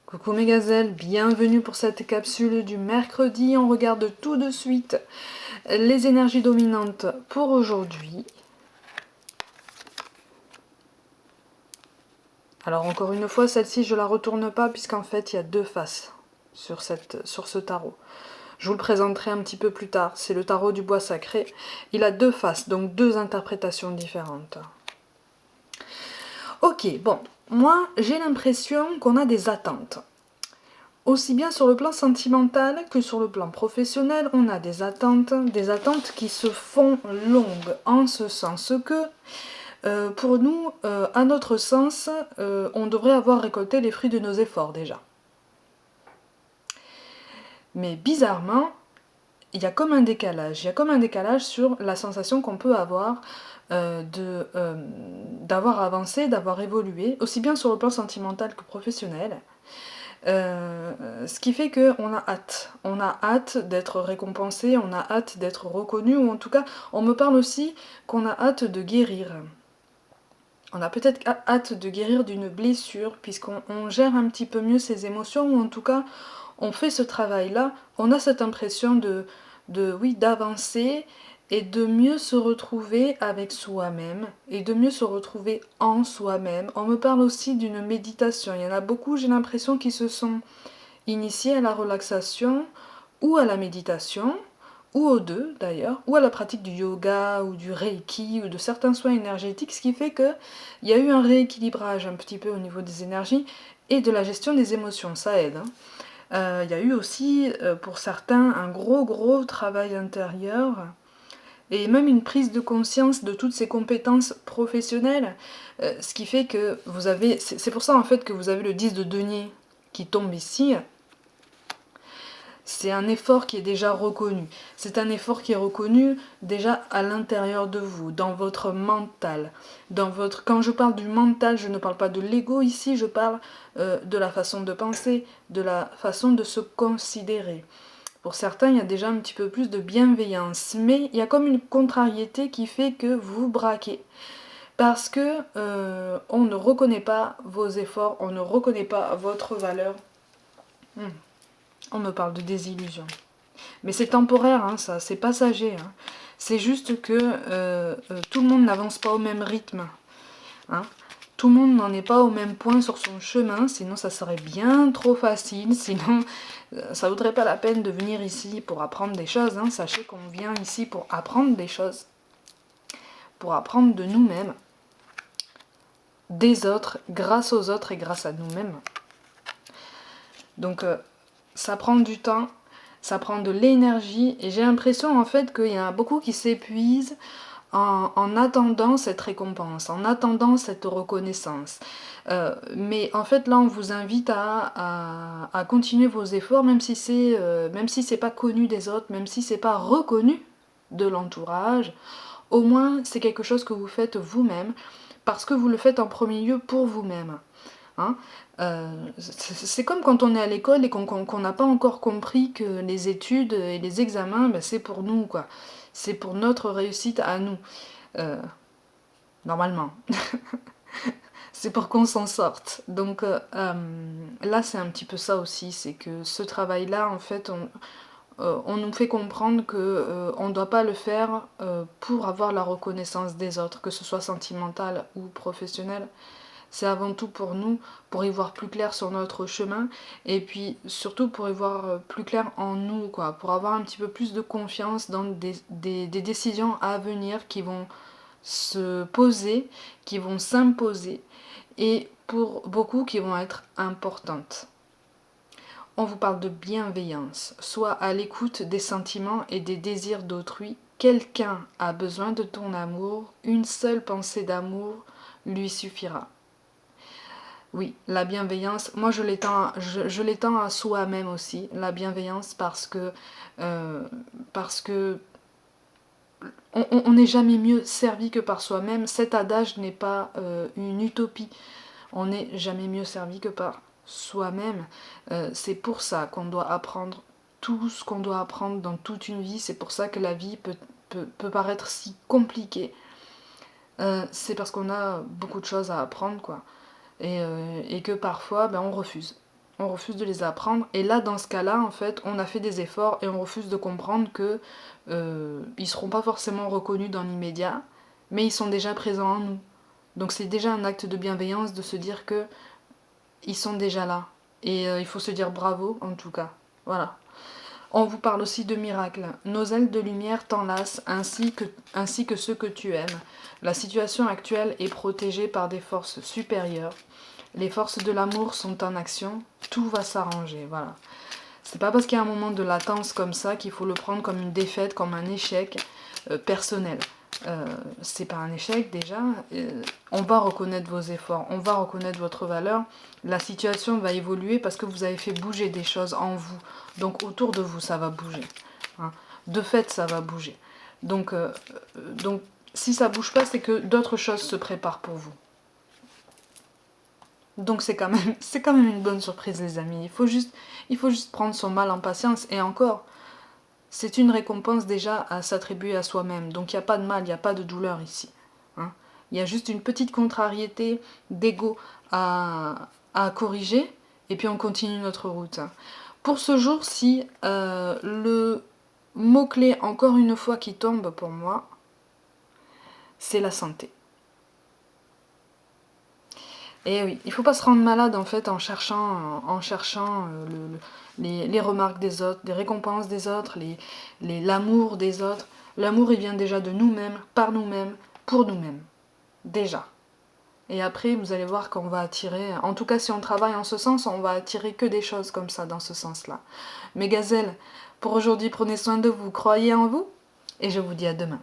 Coucou mes gazelles, bienvenue pour cette capsule du mercredi. On regarde tout de suite les énergies dominantes pour aujourd'hui. Alors encore une fois, celle-ci je la retourne pas puisqu'en fait il y a deux faces sur ce tarot. Je vous le présenterai un petit peu plus tard, c'est le tarot du bois sacré. Il a deux faces, donc deux interprétations différentes. Ok, bon, moi j'ai l'impression qu'on a des attentes. Aussi bien sur le plan sentimental que sur le plan professionnel, on a des attentes qui se font longues, en ce sens que, pour nous, à notre sens, on devrait avoir récolté les fruits de nos efforts déjà. Mais bizarrement, il y a comme un décalage. Il y a comme un décalage sur la sensation qu'on peut avoir d'avoir avancé, d'avoir évolué, aussi bien sur le plan sentimental que professionnel. Ce qui fait qu'on a hâte. On a hâte d'être récompensé, on a hâte d'être reconnu, ou en tout cas, on me parle aussi qu'on a hâte de guérir. On a peut-être hâte de guérir d'une blessure, puisqu'on gère un petit peu mieux ses émotions, ou en tout cas, on fait ce travail-là. On a cette impression d'avancer et de mieux se retrouver avec soi-même et de mieux se retrouver en soi-même. On me parle aussi d'une méditation. Il y en a beaucoup, j'ai l'impression, qui se sont initiés à la relaxation ou à la méditation, ou aux deux d'ailleurs, ou à la pratique du yoga ou du reiki ou de certains soins énergétiques, ce qui fait qu'il y a eu un rééquilibrage un petit peu au niveau des énergies et de la gestion des émotions, ça aide. Il y a eu aussi pour certains un gros travail intérieur et même une prise de conscience de toutes ces compétences professionnelles, ce qui fait que vous avez, c'est pour ça en fait que vous avez le 10 de denier qui tombe ici. C'est un effort qui est déjà reconnu. C'est un effort qui est reconnu déjà à l'intérieur de vous, dans votre mental. Quand je parle du mental, je ne parle pas de l'ego ici, je parle de la façon de penser, de la façon de se considérer. Pour certains, il y a déjà un petit peu plus de bienveillance, mais il y a comme une contrariété qui fait que vous braquez. Parce que on ne reconnaît pas vos efforts, on ne reconnaît pas votre valeur. On me parle de désillusion. Mais c'est temporaire, hein, ça, c'est passager. Hein. C'est juste que tout le monde n'avance pas au même rythme. Hein. Tout le monde n'en est pas au même point sur son chemin, sinon ça serait bien trop facile, sinon ça vaudrait pas la peine de venir ici pour apprendre des choses. Hein. Sachez qu'on vient ici pour apprendre des choses, pour apprendre de nous-mêmes, des autres, grâce aux autres et grâce à nous-mêmes. Donc ça prend du temps, ça prend de l'énergie, et j'ai l'impression en fait qu'il y en a beaucoup qui s'épuisent en attendant cette récompense, en attendant cette reconnaissance. Mais en fait là on vous invite à continuer vos efforts, même si c'est pas connu des autres, même si c'est pas reconnu de l'entourage, au moins c'est quelque chose que vous faites vous-même, parce que vous le faites en premier lieu pour vous-même. Hein. C'est comme quand on est à l'école et qu'on n'a pas encore compris que les études et les examens, ben, c'est pour nous, quoi. C'est pour notre réussite à nous. Normalement. C'est pour qu'on s'en sorte. Donc là, c'est un petit peu ça aussi. C'est que ce travail-là, en fait, on nous fait comprendre qu'on ne doit pas le faire pour avoir la reconnaissance des autres, que ce soit sentimental ou professionnel. C'est avant tout pour nous, pour y voir plus clair sur notre chemin, et puis surtout pour y voir plus clair en nous, quoi, pour avoir un petit peu plus de confiance dans des décisions à venir qui vont se poser, qui vont s'imposer, et pour beaucoup qui vont être importantes. On vous parle de bienveillance, soit à l'écoute des sentiments et des désirs d'autrui. Quelqu'un a besoin de ton amour, une seule pensée d'amour lui suffira. Oui, la bienveillance, moi je l'étends à soi-même aussi, la bienveillance parce que on n'est jamais mieux servi que par soi-même. Cet adage n'est pas une utopie, on n'est jamais mieux servi que par soi-même. C'est pour ça qu'on doit apprendre tout ce qu'on doit apprendre dans toute une vie, c'est pour ça que la vie peut paraître si compliquée. C'est parce qu'on a beaucoup de choses à apprendre, quoi. Et que parfois on refuse. on refuse de les apprendre. Et là, dans ce cas-là, en fait, on a fait des efforts et on refuse de comprendre que ils seront pas forcément reconnus dans l'immédiat, mais ils sont déjà présents en nous. Donc c'est déjà un acte de bienveillance de se dire que ils sont déjà là. Et il faut se dire bravo, en tout cas. Voilà. On vous parle aussi de miracles. Nos ailes de lumière t'enlacent ainsi que ceux que tu aimes. La situation actuelle est protégée par des forces supérieures. Les forces de l'amour sont en action. Tout va s'arranger. Voilà. C'est pas parce qu'il y a un moment de latence comme ça qu'il faut le prendre comme une défaite, comme un échec personnel. C'est pas un échec déjà. On va reconnaître vos efforts, on va reconnaître votre valeur. La situation va évoluer parce que vous avez fait bouger des choses en vous. Donc autour de vous, ça va bouger. Hein. De fait, ça va bouger. Donc si ça bouge pas, c'est que d'autres choses se préparent pour vous. Donc c'est quand même une bonne surprise, les amis. Il faut juste prendre son mal en patience. Et encore, c'est une récompense déjà à s'attribuer à soi-même. Donc il n'y a pas de mal, il n'y a pas de douleur ici. Hein. Il y a juste une petite contrariété d'ego à corriger. Et puis on continue notre route. Pour ce jour-ci, le mot-clé, encore une fois, qui tombe pour moi, c'est la santé. Et oui, il ne faut pas se rendre malade en fait en cherchant les remarques des autres, les récompenses des autres, l'amour des autres. L'amour, il vient déjà de nous-mêmes, par nous-mêmes, pour nous-mêmes. Déjà. Et après, vous allez voir qu'on va attirer, en tout cas si on travaille en ce sens, on va attirer que des choses comme ça, dans ce sens-là. Mes gazelles, pour aujourd'hui, prenez soin de vous, croyez en vous, et je vous dis à demain.